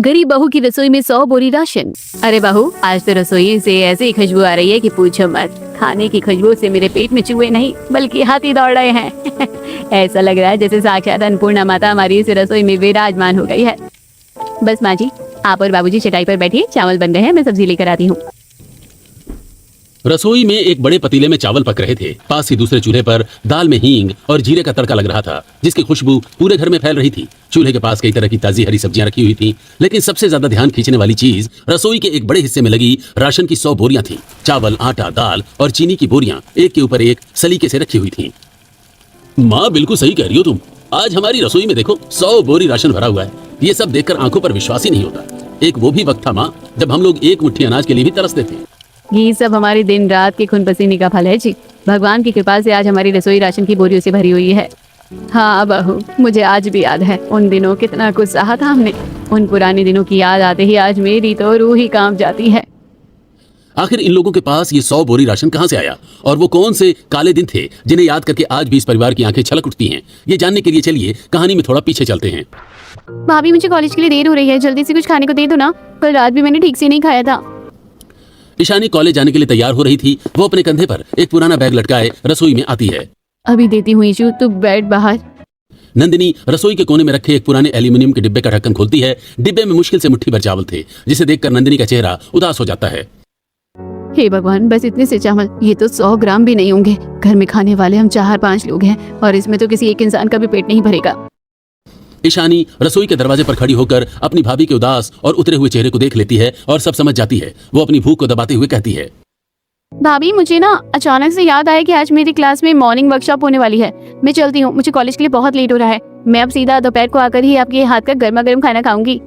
गरीब बहू की रसोई में 100 बोरी राशन। अरे बहू, आज तो रसोई से ऐसी खुशबू आ रही है कि पूछो मत। खाने की खुशबू से मेरे पेट में चूहे नहीं बल्कि हाथी दौड़ रहे हैं। ऐसा लग रहा है जैसे साक्षात अन्नपूर्णा माता हमारी इस रसोई में विराजमान हो गई है। बस माँ जी, आप और बाबूजी चटाई पर बैठिए, चावल बन रहे हैं, मैं सब्जी लेकर आती हूँ। रसोई में एक बड़े पतीले में चावल पक रहे थे। पास ही दूसरे चूल्हे पर दाल में हींग और जीरे का तड़का लग रहा था, जिसकी खुशबू पूरे घर में फैल रही थी। चूल्हे के पास कई तरह की ताजी हरी सब्जियां रखी हुई थी, लेकिन सबसे ज्यादा ध्यान खींचने वाली चीज रसोई के एक बड़े हिस्से में लगी राशन की 100 बोरियां थी। चावल, आटा, दाल और चीनी की बोरियां एक के ऊपर एक सलीके से रखी हुई थी। माँ, बिल्कुल सही कह रही हो तुम। आज हमारी रसोई में देखो 100 बोरी राशन भरा हुआ है। ये सब देखकर आंखों पर विश्वास ही नहीं होता। एक वो भी वक्त था माँ, जब हम लोग एक मुट्ठी अनाज के लिए भी तरसते थे। ये सब हमारे दिन रात के खून पसीने का फल है जी। भगवान की कृपा से आज हमारी रसोई राशन की बोरियों से भरी हुई है। हाँ बहू, मुझे आज भी याद है उन दिनों कितना कुछ सहा था हमने। उन पुराने दिनों की याद आते ही आज मेरी तो रूह ही कांप जाती है। आखिर इन लोगों के पास ये 100 बोरी राशन कहाँ से आया और वो कौन से काले दिन थे जिन्हें याद करके आज भी इस परिवार की आंखें छलक उठती हैं? ये जानने के लिए चलिए कहानी में थोड़ा पीछे चलते हैं। भाभी, मुझे कॉलेज के लिए देर हो रही है, जल्दी से कुछ खाने को दे दो ना। कल रात भी मैंने ठीक से नहीं खाया था। ईशानी कॉलेज जाने के लिए तैयार हो रही थी। वो अपने कंधे पर एक पुराना बैग लटकाए रसोई में आती है। अभी देती हूँ ईशू, तू बैठ बाहर। नंदिनी रसोई के कोने में रखे एक पुराने एल्यूमिनियम के डिब्बे का ढक्कन खोलती है। डिब्बे में मुश्किल से मुट्ठी भर चावल थे, जिसे देखकर नंदिनी का चेहरा उदास हो जाता है। हे भगवान, बस इतने से चावल, ये तो 100 ग्राम भी नहीं होंगे। घर में खाने वाले हम 4-5 लोग हैं और इसमें तो किसी एक इंसान का भी पेट नहीं भरेगा। ईशानी रसोई के दरवाजे पर खड़ी होकर अपनी भाभी के उदास और उतरे हुए चेहरे को देख लेती है और सब समझ जाती है। वो अपनी भूख को दबाते हुए कहती है, भाभी, मुझे ना अचानक से याद आया कि आज मेरी क्लास में मॉर्निंग वर्कशॉप होने वाली है। मैं चलती हूँ, मुझे कॉलेज के लिए बहुत लेट हो रहा है। मैं अब सीधा दोपहर को आकर ही आपके हाथ का गर्मा गर्म खाना खाऊंगी।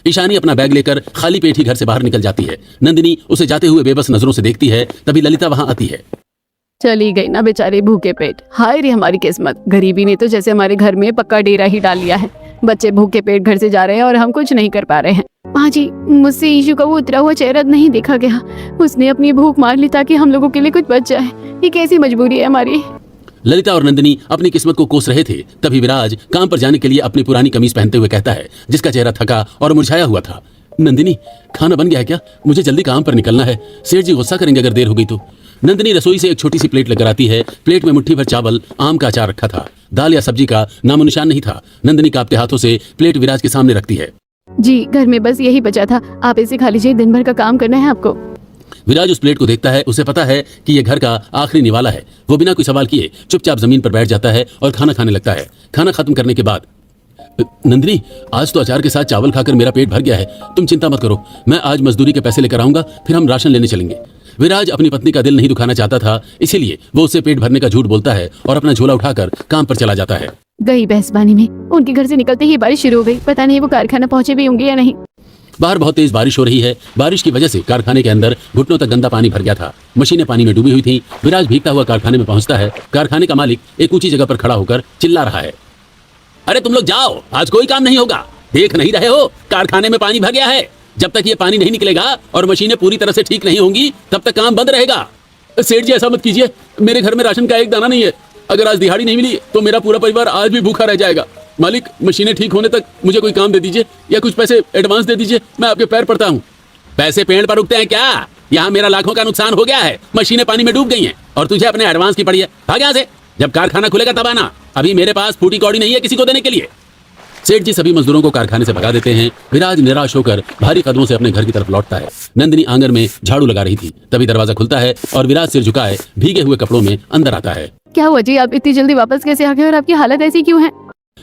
ईशानी अपना बैग लेकर खाली पेट ही घर से बाहर निकल जाती है। नंदिनी उसे जाते हुए बेबस नजरों से देखती है। तभी ललिता वहां आती है। चली गई ना बेचारे भूखे पेट। हाय रे हमारी किस्मत, गरीबी ने तो जैसे हमारे घर में पक्का डेरा ही डाल लिया है। बच्चे भूखे पेट घर से जा रहे हैं और हम कुछ नहीं कर पा रहे हैं। माँ जी, मुझसे ईशू का वो उतरा हुआ चेहरा नहीं देखा गया। उसने अपनी भूख मार ली ताकि हम लोगों के लिए कुछ बच जाए। ये कैसी मजबूरी है हमारी। ललिता और नंदिनी अपनी किस्मत को कोस रहे थे। तभी विराज काम पर जाने के लिए अपनी पुरानी कमीज पहनते हुए कहता है, जिसका चेहरा थका और मुरझाया हुआ था। नंदिनी, खाना बन गया है क्या? मुझे जल्दी काम पर निकलना है। सेठ जी गुस्सा करेंगे अगर देर हो गई तो। नंदिनी रसोई से एक छोटी सी प्लेट लेकर आती है। प्लेट में मुट्ठी भर चावल, आम का अचार रखा था। दाल या सब्जी का नामो निशान नहीं था। नंदिनी कांपते हाथों से प्लेट विराज के सामने रखती है। जी, घर में बस यही बचा था, आप इसे खा लीजिए, दिन भर का काम करना है आपको। विराज उस प्लेट को देखता है। उसे पता है कि यह घर का आखिरी निवाला है। वो बिना कोई सवाल किए चुपचाप जमीन पर बैठ जाता है और खाना खाने लगता है। खाना खत्म करने के बाद, नंदिनी, आज तो अचार के साथ चावल खाकर मेरा पेट भर गया है। तुम चिंता मत करो, मैं आज मजदूरी के पैसे लेकर आऊंगा, फिर हम राशन लेने चलेंगे। विराज अपनी पत्नी का दिल नहीं दुखाना चाहता था, इसीलिए वो उससे पेट भरने का झूठ बोलता है और अपना झोला उठाकर काम पर चला जाता है। गई भैंसबानी में। उनके घर से निकलते ही बारिश शुरू हो गई। पता नहीं वो कारखाना पहुंचे भी होंगे या नहीं। बाहर बहुत तेज बारिश हो रही है। बारिश की वजह से कारखाने के अंदर घुटनों तक गंदा पानी भर गया था। मशीनें पानी में डूबी हुई थी। विराज भीगता हुआ कारखाने में पहुंचता है। कारखाने का मालिक एक ऊंची जगह पर खड़ा होकर चिल्ला रहा है, अरे तुम लोग जाओ, आज कोई काम नहीं होगा। देख नहीं रहे हो कारखाने में पानी भर गया है। जब तक ये पानी नहीं निकलेगा और मशीनें पूरी तरह से ठीक नहीं होंगी, तब तक काम बंद रहेगा। सेठ जी, ऐसा मत कीजिए, मेरे घर में राशन का एक दाना नहीं है। अगर आज दिहाड़ी नहीं मिली तो मेरा पूरा परिवार आज भी भूखा रह जाएगा। मालिक, मशीनें ठीक होने तक मुझे कोई काम दे दीजिए या कुछ पैसे एडवांस दे दीजिए, मैं आपके पैर पड़ता हूँ। पैसे पेड़ पर उगते हैं क्या? यहाँ मेरा लाखों का नुकसान हो गया है। मशीनें पानी में डूब गई हैं और तुझे अपने एडवांस की पड़ी है। भाग यहाँ से, जब कारखाना खुलेगा तब आना। अभी मेरे पास फूटी कौड़ी नहीं है किसी को देने के लिए। सेठ जी सभी मजदूरों को कारखाने से भगा देते हैं। विराज निराश होकर भारी कदमों से अपने घर की तरफ लौटता है। नंदिनी आंगन में झाड़ू लगा रही थी। तभी दरवाजा खुलता है और विराज सिर झुकाए भीगे हुए कपड़ों में अंदर आता है। क्या हुआ जी, आप इतनी जल्दी वापस कैसे आ गए और आपकी हालत ऐसी क्यों है?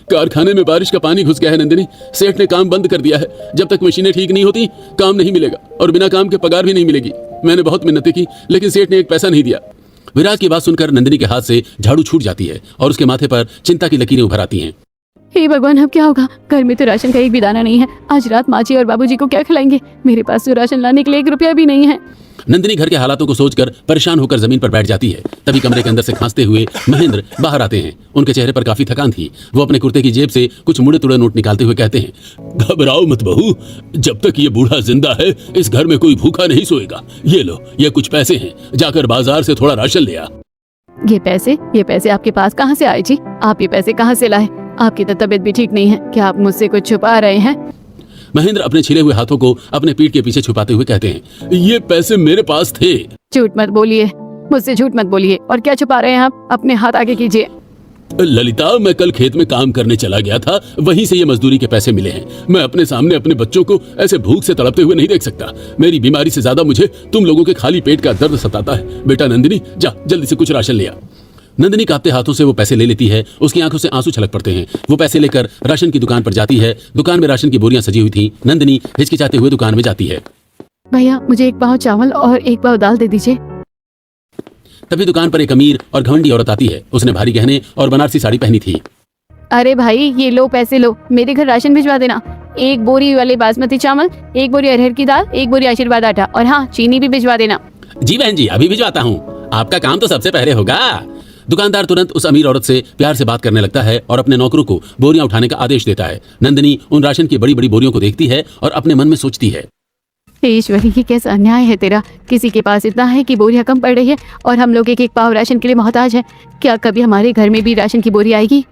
कारखाने में बारिश का पानी घुस गया है नंदिनी। सेठ ने काम बंद कर दिया है। जब तक मशीनें ठीक नहीं होती काम नहीं मिलेगा और बिना काम के पगार भी नहीं मिलेगी। मैंने बहुत मिन्नतें की लेकिन सेठ ने एक पैसा नहीं दिया। विराज की बात सुनकर नंदिनी के हाथ से झाड़ू छूट जाती है और उसके माथे पर चिंता की लकीरें उभर आती हैं। हे भगवान, अब क्या होगा? घर में तो राशन का एक भी दाना नहीं है। आज रात माँ जी और बाबूजी को क्या खिलाएंगे? मेरे पास तो राशन लाने के लिए 1 रुपया भी नहीं है। नंदिनी घर के हालातों को सोचकर परेशान होकर जमीन पर बैठ जाती है। तभी कमरे के अंदर से खांसते हुए महेंद्र बाहर आते हैं। उनके चेहरे पर काफी थकान थी। वो अपने कुर्ते की जेब से कुछ मुड़े तुड़े नोट निकालते हुए कहते हैं, घबराओ मत बहू, जब तक ये बूढ़ा जिंदा है इस घर में कोई भूखा नहीं सोएगा। ये लो, ये कुछ पैसे हैं, जाकर बाजार से थोड़ा राशन ले आ। ये पैसे आपके पास कहाँ से आए जी? आप ये पैसे कहाँ से लाए? आपकी तो तबीयत भी ठीक नहीं है, क्या आप मुझसे कुछ छुपा रहे हैं? महेंद्र अपने छिले हुए हाथों को अपने पीठ के पीछे छुपाते हुए कहते हैं, ये पैसे मेरे पास थे। झूठ मत बोलिए, मुझसे झूठ मत बोलिए। और क्या छुपा रहे हैं आप? अपने हाथ आगे कीजिए। ललिता, मैं कल खेत में काम करने चला गया था, वहीं से ये मजदूरी के पैसे मिले हैं। मैं अपने सामने अपने बच्चों को ऐसे भूख से तड़पते हुए नहीं देख सकता। मेरी बीमारी से ज्यादा मुझे तुम लोगों के खाली पेट का दर्द सताता है। बेटा नंदिनी, जा जल्दी से कुछ राशन ले आ। नंदिनी कांपते हाथों से वो पैसे ले लेती है। उसकी आंखों से आंसू छलक पड़ते हैं। वो पैसे लेकर राशन की दुकान पर जाती है। दुकान में राशन की बोरियां सजी हुई थी। नंदिनी हिचकिचाते हुए दुकान में जाती है। भैया, मुझे 1 पाव चावल और 1 पाव दाल दे दीजिए। तभी दुकान पर एक अमीर और घमंडी औरत आती है। उसने भारी गहने और बनारसी साड़ी पहनी थी। अरे भाई, ये लो पैसे लो, मेरे घर राशन भिजवा देना। 1 बोरी वाले बासमती चावल, 1 बोरी अरहर की दाल, 1 बोरी आशीर्वाद आटा, और हाँ, चीनी भी भिजवा देना। जी बहन जी, अभी भिजवाता हूँ। आपका काम तो सबसे पहले होगा। दुकानदार तुरंत उस अमीर औरत से प्यार से बात करने लगता है और अपने नौकरों को बोरियां उठाने का आदेश देता है। नंदिनी उन राशन की बड़ी बड़ी बोरियों को देखती है और अपने मन में सोचती है, ईश्वरी, ये कैसा अन्याय है तेरा। किसी के पास इतना है कि बोरियां कम पड़ रही है और हम लोग 1 पाव राशन के लिए मोहताज है। क्या कभी हमारे घर में भी राशन की बोरी आएगी?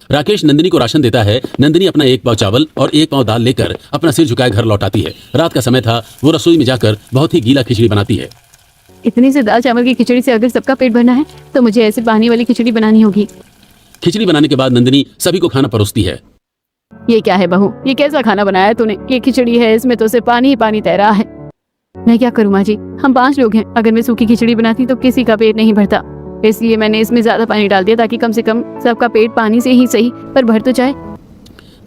राकेश नंदिनी को राशन देता है। नंदिनी अपना 1 पाव चावल और 1 पाव दाल लेकर अपना सिर झुकाए घर लौट आती है। रात का समय था। वो रसोई में जाकर बहुत ही गीला खिचड़ी बनाती है। इतनी से दाल चावल की खिचड़ी से अगर सबका पेट भरना है तो मुझे ऐसे पानी वाली खिचड़ी बनानी होगी। खिचड़ी बनाने के बाद नंदिनी सभी को खाना परोसती है। ये क्या है बहू, ये कैसा खाना बनाया है तूने? ये खिचड़ी है, इसमें तो सिर्फ पानी ही पानी तैरा है। मैं क्या करूँ माँ जी, हम 5 लोग हैं। अगर मैं सूखी खिचड़ी बनाती तो किसी का पेट नहीं भरता, इसलिए मैंने इसमें ज्यादा पानी डाल दिया ताकि कम से कम सबका पेट पानी से ही सही पर भर तो जाए।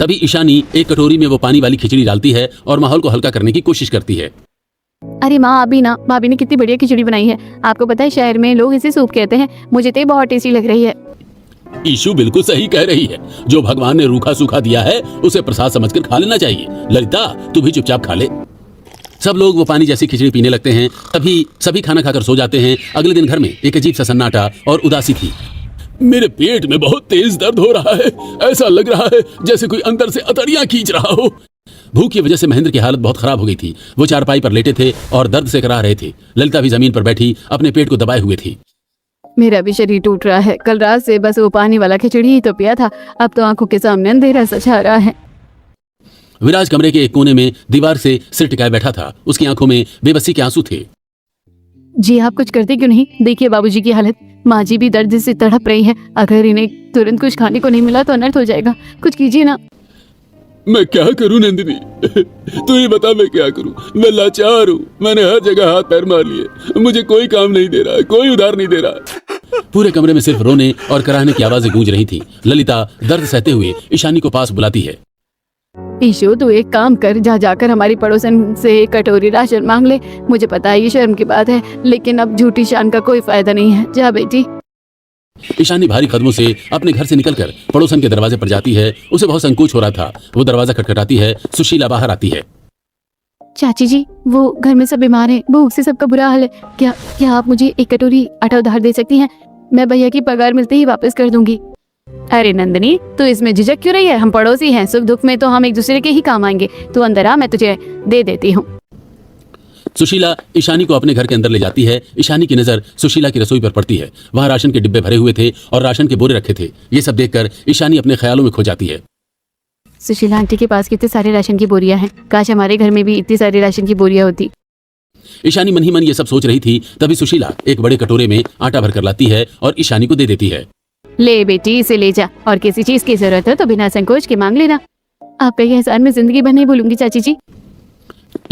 तभी ईशानी एक कटोरी में वो पानी वाली खिचड़ी डालती है और माहौल को हल्का करने की कोशिश करती है। अरे माँ, अभी ना भाभी ने कितनी बढ़िया खिचड़ी बनाई है। आपको पता है शहर में लोग इसे सूप कहते हैं। मुझे तो ये बहुत टेस्टी लग रही है। ईशु बिल्कुल सही कह रही है। जो भगवान ने रूखा सूखा दिया है उसे प्रसाद समझकर खा लेना चाहिए। ललिता, तू भी चुपचाप खा ले। सब लोग वो पानी जैसी खिचड़ी पीने लगते हैं। तभी सभी खाना खाकर सो जाते हैं। अगले दिन घर में एक अजीब सा सन्नाटा और उदासी थी। मेरे पेट में बहुत तेज दर्द हो रहा है। ऐसा लग रहा है जैसे कोई अंदर से अतड़ियां खींच रहा हो। भूख की वजह से महेंद्र की हालत बहुत खराब हो गई थी। वो चारपाई पर लेटे थे और दर्द से कराह रहे थे। ललिता भी जमीन पर बैठी अपने पेट को दबाए हुए थी। मेरा भी शरीर टूट रहा है। कल रात से बस वो पानी वाला खिचड़ी ही तो पिया था। अब तो आंखों के सामने अंधेरा सा छा रहा है। विराज कमरे के एक कोने में दीवार से सिर टिकाए बैठा था। उसकी आंखों में बेबसी के आंसू थे। जी आप कुछ करते क्यों नहीं? देखिए बाबूजी की हालत। माँ जी भी दर्द से तड़प रही है। अगर इन्हें तुरंत कुछ खाने को नहीं मिला तो अनर्थ हो जाएगा। कुछ कीजिए ना। मैं क्या करूं नंदिनी? तू ही बता, मैं क्या करूं? मैं लाचार हूं। मैंने हर जगह हाथ पैर मार लिए। मुझे कोई काम नहीं दे रहा, कोई उधार नहीं दे रहा। पूरे कमरे में सिर्फ रोने और कराहने की आवाजें गूंज रही थी। ललिता दर्द सहते हुए ईशानी को पास बुलाती है। ईशु, तू एक काम कर, जा जाकर हमारी पड़ोसन से 1 कटोरी राशन मांग ले। मुझे पता है ये शर्म की बात है, लेकिन अब झूठी शान का कोई फायदा नहीं है। जा बेटी। ईशानी भारी कदमों से अपने घर से निकलकर पड़ोसन के दरवाजे पर जाती है। उसे बहुत संकोच हो रहा था। वो दरवाजा खटखटाती है। सुशीला बाहर आती है। चाची जी, वो घर में सब बीमार हैं। भूख से सबका बुरा हाल है। क्या आप मुझे 1 कटोरी आटा उधार दे सकती हैं? मैं भैया की पगार मिलते ही वापस कर दूंगी। अरे नंदिनी, तू इसमें झिझक क्यों रही है? हम पड़ोसी हैं। सुख दुख में तो हम एक दूसरे के ही काम आएंगे। तू अंदर आ, मैं तुझे दे देती हूँ। सुशीला ईशानी को अपने घर के अंदर ले जाती है। ईशानी की नजर सुशीला की रसोई पर पड़ती है। वहां राशन के डिब्बे भरे हुए थे और राशन के बोरे रखे थे। ये सब देखकर ईशानी अपने ख्यालों में खो जाती है। सुशीला आंटी के पास कितने सारे राशन की बोरियां हैं। काश हमारे घर में भी इतनी सारी राशन की बोरियां होती। ईशानी मन ही मन ये सब सोच रही थी। तभी सुशीला एक बड़े कटोरे में आटा भरकर लाती है और ईशानी को दे देती है। ले बेटी, इसे ले जा, और किसी चीज की जरूरत हो तो बिना संकोच के मांग लेना। आपका ये एहसान मैं जिंदगी भर नहीं भूलूंगी चाची जी।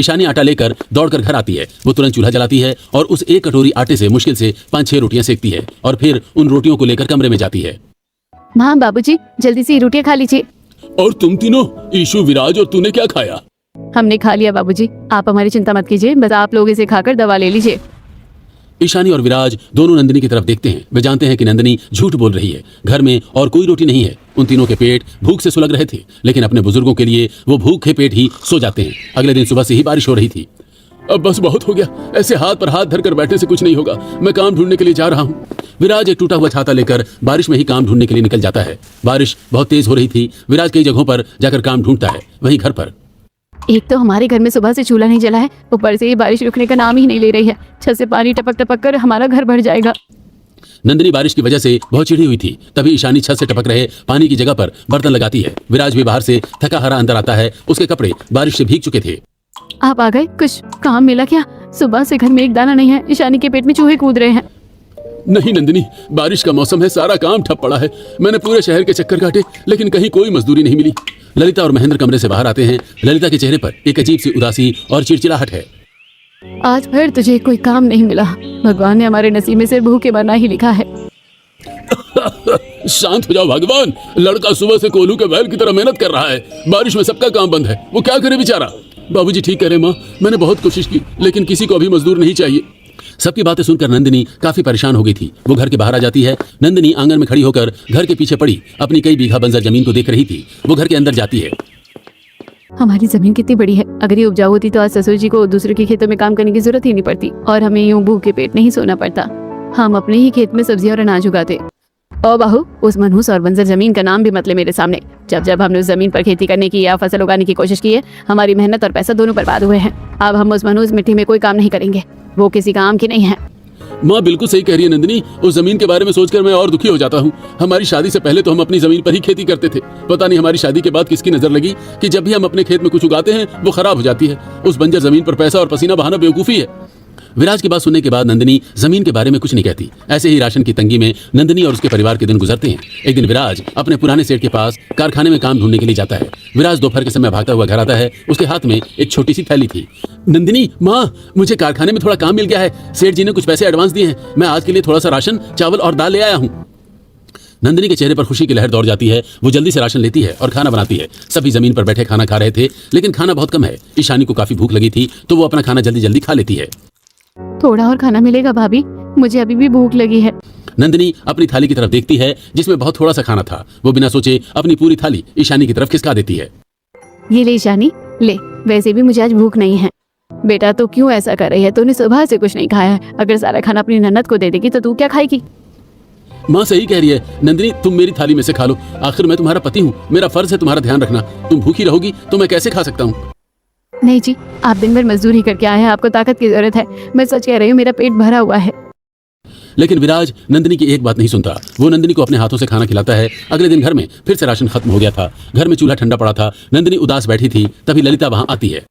ईशानी आटा लेकर दौड़कर घर आती है। वो तुरंत चूल्हा जलाती है और उस 1 कटोरी आटे से मुश्किल से 5-6 रोटियां सेकती है और फिर उन रोटियों को लेकर कमरे में जाती है। माँ, बाबूजी, जल्दी से रोटियां खा लीजिए। और तुम तीनों, ईशु, विराज और तूने क्या खाया? हमने खा लिया बाबूजी। आप हमारी चिंता मत कीजिए, बस आप लोग इसे खाकर दवा ले लीजिए। ईशानी और विराज दोनों नंदिनी की तरफ देखते हैं। वे जानते हैं कि नंदिनी झूठ बोल रही है। घर में और कोई रोटी नहीं है। उन तीनों के पेट भूख से सुलग रहे थे, लेकिन अपने बुजुर्गों के लिए वो भूखे पेट ही सो जाते हैं। अगले दिन सुबह से ही बारिश हो रही थी। अब बस बहुत हो गया। ऐसे हाथ पर हाथ धरकर बैठने से कुछ नहीं होगा। मैं काम ढूंढने के लिए जा रहा हूँ। विराज एक टूटा हुआ छाता लेकर बारिश में ही काम ढूंढने के लिए निकल जाता है। बारिश बहुत तेज हो रही थी। विराज कई जगहों पर जाकर काम ढूंढता है, वहीं घर पर। एक तो हमारे घर में सुबह से चूल्हा नहीं जला है, ऊपर से ये बारिश रुकने का नाम ही नहीं ले रही है। छत से पानी टपक टपक कर हमारा घर भर जाएगा। नंदिनी बारिश की वजह से बहुत चिढ़ी हुई थी। तभी ईशानी छत से टपक रहे पानी की जगह पर बर्तन लगाती है। विराज भी बाहर से थका हारा अंदर आता है। उसके कपड़े बारिश से भीग चुके थे। आप आ गए, कुछ काम मिला क्या? सुबह से घर में एक दाना नहीं है, ईशानी के पेट में चूहे कूद रहे हैं। नहीं नंदिनी, बारिश का मौसम है, सारा काम ठप पड़ा है। मैंने पूरे शहर के चक्कर काटे लेकिन कहीं कोई मजदूरी नहीं मिली। ललिता और महेंद्र कमरे से बाहर आते हैं। ललिता के चेहरे पर एक अजीब सी उदासी और चिड़चिड़ाहट है। आज फिर तुझे कोई काम नहीं मिला। भगवान ने हमारे नसीब में से भूखे मरना ही लिखा है। शांत हो जाओ भगवान। लड़का सुबह से कोल्हू के बैल की तरह मेहनत कर रहा है। बारिश में सबका काम बंद है, वो क्या करे बेचारा। बाबूजी ठीक कह रहे माँ, मैंने बहुत कोशिश की लेकिन किसी को अभी मजदूर नहीं चाहिए। सबकी बातें सुनकर नंदिनी काफी परेशान हो गई थी। वो घर के बाहर आ जाती है। नंदिनी आंगन में खड़ी होकर घर के पीछे पड़ी अपनी कई बीघा बंजर जमीन को देख रही थी। वो घर के अंदर जाती है। हमारी जमीन कितनी बड़ी है, अगर ये उपजाऊ होती तो आज ससुर जी को दूसरे के खेतों में काम करने की जरूरत ही नहीं पड़ती और हमें यूं भूखे पेट नहीं सोना पड़ता। हम अपने ही खेत में सब्जियां और अनाज उगाते। ओ बहू, उस मनहूस और बंजर जमीन का नाम भी मत ले मेरे सामने। जब जब हमने उस जमीन पर खेती करने की या फसल उगाने की कोशिश की है, हमारी मेहनत और पैसा दोनों बर्बाद हुए हैं। अब हम उस मनहूस मिट्टी में कोई काम नहीं करेंगे, वो किसी काम की नहीं है। माँ बिल्कुल सही कह रही है नंदिनी। उस जमीन के बारे में सोचकर मैं और दुखी हो जाता हूँ। हमारी शादी से पहले तो हम अपनी जमीन पर ही खेती करते थे। पता नहीं हमारी शादी के बाद किसकी नजर लगी कि जब भी हम अपने खेत में कुछ उगाते हैं वो खराब हो जाती है। उस बंजर जमीन पर पैसा और पसीना बहाना बेवकूफी है। विराज की बात सुनने के बाद नंदिनी जमीन के बारे में कुछ नहीं कहती। ऐसे ही राशन की तंगी में नंदिनी और उसके परिवार के दिन गुजरते हैं। एक दिन विराज अपने पुराने सेठ के पास कारखाने में काम ढूंढने के लिए जाता है। विराज दोपहर के समय भागता हुआ घर आता है। उसके हाथ में एक छोटी सी थैली थी। नंदिनी, माँ, मुझे कारखाने में थोड़ा काम मिल गया है। सेठ जी ने कुछ पैसे एडवांस दिए हैं। मैं आज के लिए थोड़ा सा राशन, चावल और दाल ले आया हूँ। नंदिनी के चेहरे पर खुशी की लहर दौड़ जाती है। वो जल्दी से राशन लेती है और खाना बनाती है। सभी जमीन पर बैठे खाना खा रहे थे लेकिन खाना बहुत कम है। ईशानी को काफी भूख लगी थी तो वो अपना खाना जल्दी जल्दी खा लेती है। थोड़ा और खाना मिलेगा भाभी, मुझे अभी भी भूख लगी है। नंदिनी अपनी थाली की तरफ देखती है जिसमें बहुत थोड़ा सा खाना था। वो बिना सोचे अपनी पूरी थाली ईशानी की तरफ खिसका देती है। ये ले ईशानी, ले। वैसे भी मुझे आज भूख नहीं है। बेटा तो क्यों ऐसा कर रही है? तूने सुबह से कुछ नहीं खाया है। अगर सारा खाना अपनी ननद को दे देगी तो तू क्या खाएगी? माँ सही कह रही है नंदिनी, तुम मेरी थाली में से खा लो। आखिर मैं तुम्हारा पति हूँ, मेरा फर्ज है तुम्हारा ध्यान रखना। तुम भूखी रहोगी तो मैं कैसे खा सकता हूँ? नहीं जी, आप दिन भर मजदूरी करके आए हैं, आपको ताकत की जरूरत है। मैं सच कह रही हूँ, मेरा पेट भरा हुआ है। लेकिन विराज नंदिनी की एक बात नहीं सुनता। वो नंदिनी को अपने हाथों से खाना खिलाता है। अगले दिन घर में फिर से राशन खत्म हो गया था। घर में चूल्हा ठंडा पड़ा था। नंदिनी उदास बैठी थी। तभी ललिता वहां आती है।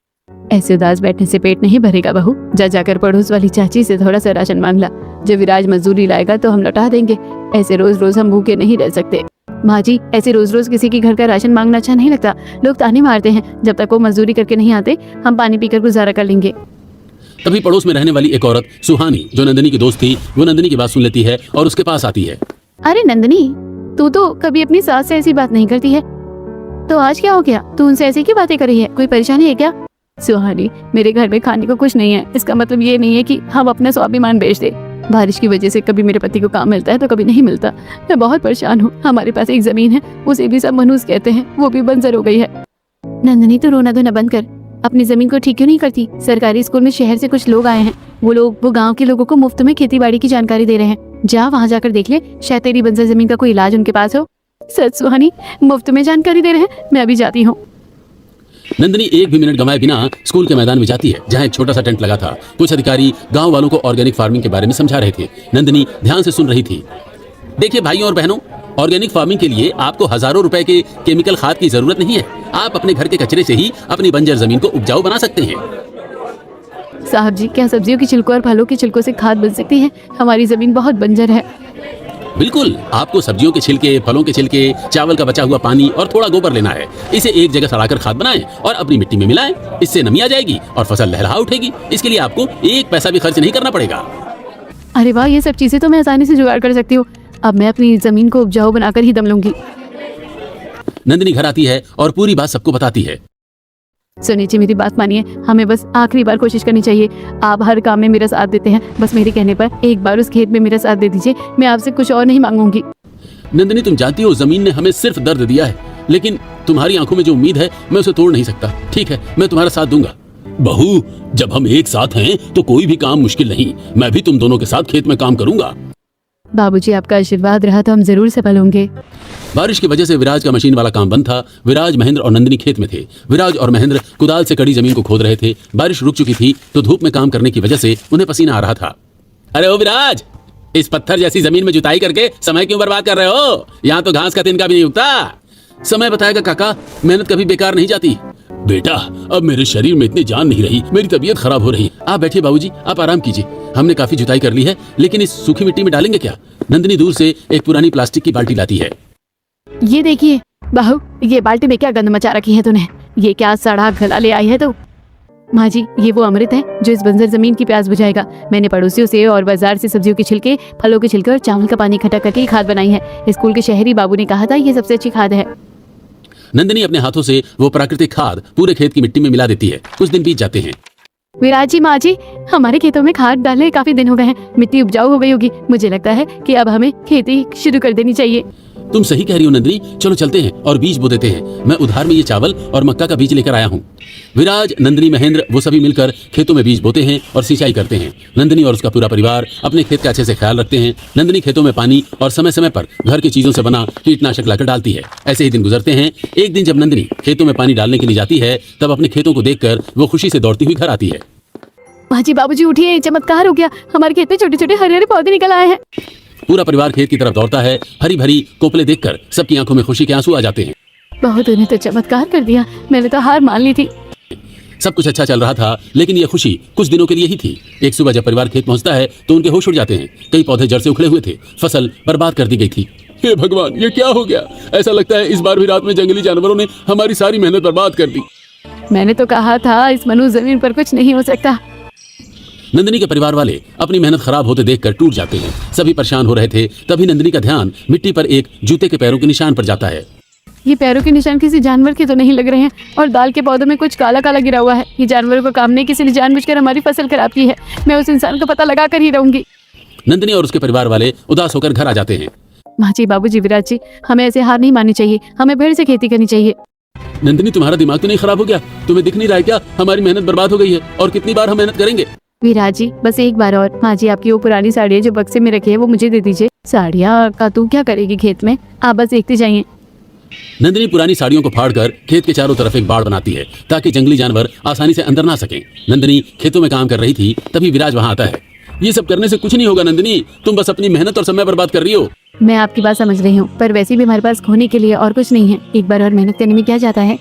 ऐसे उदास बैठने से पेट नहीं भरेगा बहू। जा जाकर पड़ोस वाली चाची से थोड़ा सा राशन मांग ला। जब विराज मजदूरी लाएगा तो हम लौटा देंगे। ऐसे रोज रोज हम भूखे नहीं रह सकते। माँ जी, ऐसे रोज रोज किसी के घर का राशन मांगना अच्छा नहीं लगता। लोग ताने मारते हैं। जब तक वो मजदूरी करके नहीं आते हम पानी पीकर गुजारा कर लेंगे। तभी पड़ोस में रहने वाली एक औरत सुहानी, जो नंदिनी की दोस्त थी, वो नंदिनी की बात सुन लेती है और उसके पास आती है। अरे नंदिनी, तू तो कभी अपनी सास से ऐसी बात नहीं करती है, तो आज क्या हो गया? तू उनसे ऐसी क्यों बातें कर रही है? कोई परेशानी है क्या? सुहानी, मेरे घर में खाने को कुछ नहीं है। इसका मतलब ये नहीं है कि हम अपना स्वाभिमान बेच दे। बारिश की वजह से कभी मेरे पति को काम मिलता है तो कभी नहीं मिलता। मैं बहुत परेशान हूँ। हमारे पास एक जमीन है, उसे भी सब मनहूस कहते हैं, वो भी बंजर हो गई है। नंदिनी, तो रोना धोना बंद कर। अपनी जमीन को ठीक क्यों नहीं करती? सरकारी स्कूल में शहर से कुछ लोग आए हैं। वो गांव के लोगों को मुफ्त में खेती बाड़ी की जानकारी दे रहे हैं। जा वहाँ जाकर देख ले, शायद तेरी बंजर जमीन का कोई इलाज उनके पास हो। सच सुहानी, मुफ्त में जानकारी दे रहे हैं। मैं अभी जाती हूँ। नंदिनी एक भी मिनट गंवाए बिना स्कूल के मैदान में जाती है जहाँ एक छोटा सा टेंट लगा था। कुछ अधिकारी गांव वालों को ऑर्गेनिक फार्मिंग के बारे में समझा रहे थे। नंदिनी ध्यान से सुन रही थी। देखिए भाइयों और बहनों, ऑर्गेनिक फार्मिंग के लिए आपको हजारों रुपए के केमिकल खाद की जरूरत नहीं है। आप अपने घर के कचरे से ही अपनी बंजर जमीन को उपजाऊ बना सकते हैं। साहब जी, क्या सब्जियों के छिलकों और फलों के छिलकों से खाद बन सकती है? हमारी जमीन बहुत बंजर है। बिल्कुल, आपको सब्जियों के छिलके, फलों के छिलके, चावल का बचा हुआ पानी और थोड़ा गोबर लेना है। इसे एक जगह सड़ाकर खाद बनाएं और अपनी मिट्टी में मिलाएं। इससे नमी आ जाएगी और फसल लहलहा उठेगी। इसके लिए आपको एक पैसा भी खर्च नहीं करना पड़ेगा। अरे वाह, ये सब चीजें तो मैं आसानी से जुगाड़ कर सकती हूँ। अब मैं अपनी जमीन को उपजाऊ बनाकर ही दम लूंगी। नंदिनी घर आती है और पूरी बात सबको बताती है। सुनिए जी, मेरी बात मानिए। हमें बस आखिरी बार कोशिश करनी चाहिए। आप हर काम में मेरा साथ देते हैं, बस मेरे कहने पर एक बार उस खेत में मेरा साथ दे दीजिए। मैं आपसे कुछ और नहीं मांगूंगी। नंदिनी, तुम जानती हो जमीन ने हमें सिर्फ दर्द दिया है, लेकिन तुम्हारी आंखों में जो उम्मीद है मैं उसे तोड़ नहीं सकता। ठीक है, मैं तुम्हारा साथ दूंगा। बहू, जब हम एक साथ हैं तो कोई भी काम मुश्किल नहीं। मैं भी तुम दोनों के साथ खेत में काम करूंगा। बाबूजी, आपका आशीर्वाद रहा तो हम जरूर सफल होंगे। बारिश की वजह से विराज का मशीन वाला काम बंद था। विराज, महेंद्र और नंदिनी खेत में थे। विराज और महेंद्र कुदाल से कड़ी जमीन को खोद रहे थे। बारिश रुक चुकी थी तो धूप में काम करने की वजह से उन्हें पसीना आ रहा था। अरे ओ विराज, इस पत्थर जैसी जमीन में जुताई करके समय क्यों बर्बाद कर रहे हो? यहाँ तो घास का तिनका भी नहीं उगता। समय बताएगा काका, मेहनत कभी बेकार नहीं जाती। बेटा, अब मेरे शरीर में इतनी जान नहीं रही, मेरी तबीयत खराब हो रही। आप बैठिए बाबूजी, आप आराम कीजिए। हमने काफी जुताई कर ली है, लेकिन इस सूखी मिट्टी में डालेंगे क्या? नंदिनी दूर से एक पुरानी प्लास्टिक की बाल्टी लाती है। ये देखिए बहू, ये बाल्टी में क्या गंद मचा रखी है तूने? ये क्या सड़ा गला ले आई है तू? माँ जी, ये वो अमृत है जो इस बंजर जमीन की प्यास बुझाएगा। मैंने पड़ोसियों से और बाजार से सब्जियों के छिलके, फलों के छिलके और चावल का पानी इकट्ठा करके ये खाद बनाई है। स्कूल के शहरी बाबू ने कहा था ये सबसे अच्छी खाद है। नंदिनी अपने हाथों से वो प्राकृतिक खाद पूरे खेत की मिट्टी में मिला देती है। कुछ दिन बीत जाते हैं। विराज जी, माँ जी, हमारे खेतों में खाद डाले काफी दिन हो गए हैं। मिट्टी उपजाऊ हो गई होगी। मुझे लगता है कि अब हमें खेती शुरू कर देनी चाहिए। तुम सही कह रही हो नंदिनी, चलो चलते हैं और बीज बो देते हैं। मैं उधार में ये चावल और मक्का का बीज लेकर आया हूँ। विराज, नंदिनी, महेंद्र वो सभी मिलकर खेतों में बीज बोते हैं और सिंचाई करते हैं। नंदिनी और उसका पूरा परिवार अपने खेत का अच्छे से ख्याल रखते हैं। नंदिनी खेतों में पानी और समय समय पर घर की चीजों से बना कीटनाशक लाकर डालती है। ऐसे ही दिन गुजरते हैं। एक दिन जब नंदिनी खेतों में पानी डालने के लिए जाती है, तब अपने खेतों को देखकर वो खुशी से दौड़ती हुई घर आती है। माँ जी, बाबूजी उठिए, चमत्कार हो गया। हमारे खेत में छोटे छोटे हरे हरे पौधे निकल आए हैं। पूरा परिवार खेत की तरफ दौड़ता है। हरी भरी कोपले देखकर सबकी आंखों में खुशी के आंसू आ जाते हैं। बहू, तूने तो चमत्कार कर दिया। मैंने तो हार मान ली थी। सब कुछ अच्छा चल रहा था, लेकिन यह खुशी कुछ दिनों के लिए ही थी। एक सुबह जब परिवार खेत पहुंचता है तो उनके होश उड़ जाते हैं। कई पौधे जड़ से उखड़े हुए थे। फसल बर्बाद कर दी गई थी। हे भगवान, ये क्या हो गया? ऐसा लगता है इस बार भी रात में जंगली जानवरों ने हमारी सारी मेहनत बर्बाद कर दी। मैंने तो कहा था इस मनु जमीन पर कुछ नहीं हो सकता। नंदिनी के परिवार वाले अपनी मेहनत खराब होते देखकर टूट जाते हैं। सभी परेशान हो रहे थे। तभी नंदिनी का ध्यान मिट्टी पर एक जूते के पैरों के निशान पर जाता है। ये पैरों के निशान किसी जानवर के तो नहीं लग रहे हैं, और दाल के पौधों में कुछ काला काला गिरा हुआ है। ये जानवरों को काम नहीं, किसी ने जानबूझकर हमारी फसल खराब की है। मैं उस इंसान का पता लगा कर ही रहूंगी। नंदिनी और उसके परिवार वाले उदास होकर घर आ जाते हैं। माँ जी, बाबूजी, विराज जी, हमें ऐसे हार नहीं माननी चाहिए। हमें फिर से खेती करनी चाहिए। नंदिनी, तुम्हारा दिमाग तो नहीं खराब हो गया? तुम्हें दिख नहीं रहा है क्या हमारी मेहनत बर्बाद हो गई है? और कितनी बार हम मेहनत करेंगे? विराज जी, बस एक बार और। माँ जी, आपकी वो पुरानी साड़ियाँ जो बक्से में रखी है वो मुझे दे दीजिए। साड़ियाँ का तू क्या करेगी खेत में? आप बस देखते जाइए। नंदिनी पुरानी साड़ियों को फाड़कर खेत के चारों तरफ एक बाड़ बनाती है ताकि जंगली जानवर आसानी से अंदर ना सकें। नंदिनी खेतों में काम कर रही थी, तभी विराज वहां आता है। ये सब करने से कुछ नहीं होगा नंदिनी, तुम बस अपनी मेहनत और समय बर्बाद कर रही हो। मैं आपकी बात समझ रही हूँ, पर वैसे भी हमारे पास खोने के लिए और कुछ नहीं है। एक बार और मेहनत करने में क्या जाता है।